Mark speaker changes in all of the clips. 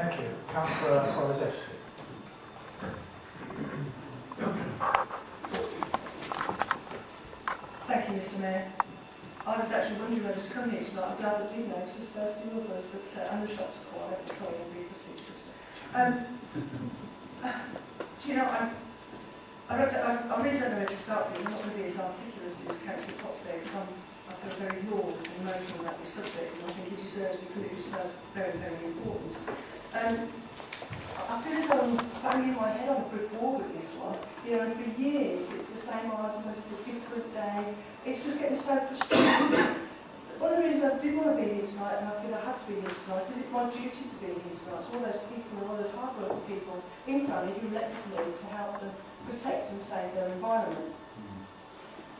Speaker 1: Thank you. Cllr Foryszewski.
Speaker 2: Thank you, Mr. Mayor. I was actually wondering whether to come here tonight. I'm glad I did know, because there's a few others, but and the shops are quiet. Sorry, I'm being facetious. Do you know, I really don't know where to start with. I'm not going to be as articulate as Councillor Potts there, because I feel very raw and emotional about this subject, and I think it deserves, because it is so very, very important. I feel as though I'm banging my head on a brick wall with this one. You know, and for years it's the same argument, it's a different day. It's just getting so frustrating. One of the reasons I did want to be here tonight, and I feel I had to be here tonight, is it's my duty to be here tonight. So all those people and all those hard-working people in Cranleigh who elected me to help them protect and save their environment.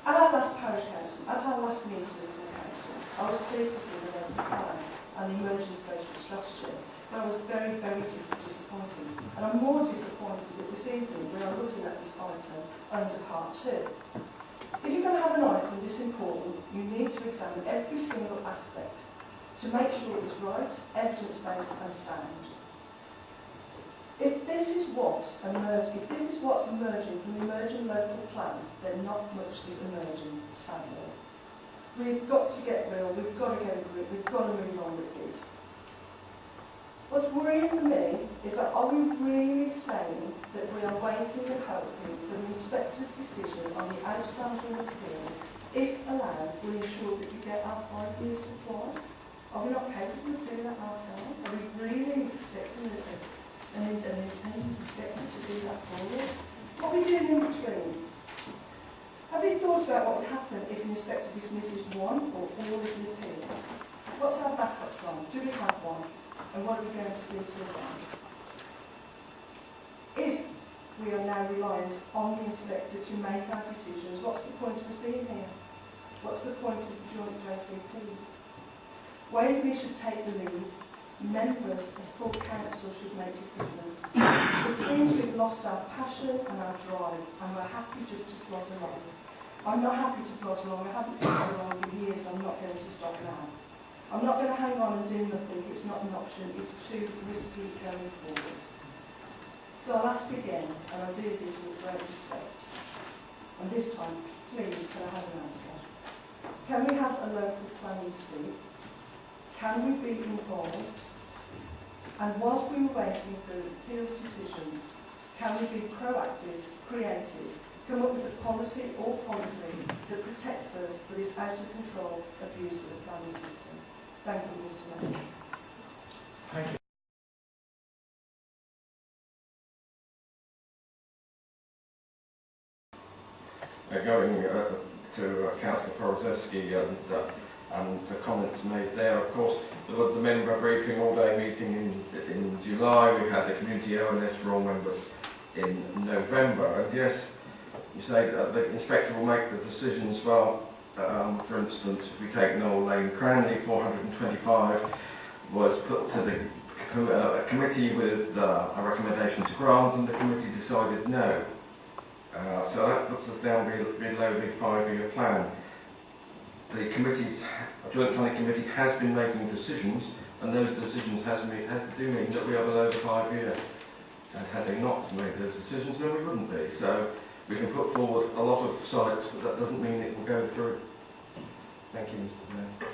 Speaker 2: At our last parish council, at our last meeting of the council, I was pleased to see the local plan and the emergency spatial strategy. But I was very, very disappointed. And I'm more disappointed that this evening we are looking at this item under part 2. If you're going to have an item this important, you need to examine every single aspect to make sure it's right, evidence-based and sound. If this is what's emerging from the emerging local plan, then not much is emerging, sadly. We've got to get real, we've got to get a grip, we've got to move on with this. What's worrying for me is that are we really saying that we are waiting and hoping for the inspector's decision on the outstanding appeals, if allowed, will ensure that you get our 5 years supply? Are we not capable of doing that ourselves? Are we really expecting an independent inspector to do that for us? What are we doing in between? Have you thought about what would happen if an inspector dismisses one or all of the appeals? What's our backup plan? Do we have one? And what are we going to do to avoid? If we are now reliant on the inspector to make our decisions, what's the point of us being here? What's the point of the joint JCPs? Waverley should take the lead. Members of full council should make decisions. It seems we've lost our passion and our drive, and we're happy just to plod along. I'm not happy to plod along. I haven't plodded along for years, so I'm not going to stop now. I'm not going to hang on and do nothing. It's not an option. It's too risky going forward. So I'll ask again, and I'll do this with great respect. And this time, please, can I have an answer? Can we have a local planning seat? Can we be involved? And whilst we were waiting for appeals decisions, can we be proactive, creative, come up with a policy or policy that protects us for this out of control abuse of the planning system? Thank you, Mr. Mayor.
Speaker 1: Thank you.
Speaker 3: Going to Cllr Foryszewski and the comments made there, of course, the member briefing all-day meeting in July. We had the community ONS for all members in November. And yes, you say that the inspector will make the decisions. Well, for instance, if we take Knoll Lane, Cranleigh 425 was put to the committee with a recommendation to grant, and the committee decided no. So that puts us down below the 5-year plan. The joint planning committee has been making decisions, and those decisions do mean that we are below the 5-year. And had they not made those decisions, then we wouldn't be. So we can put forward a lot of sites, but that doesn't mean it will go through. Thank you, Mr. Mayor.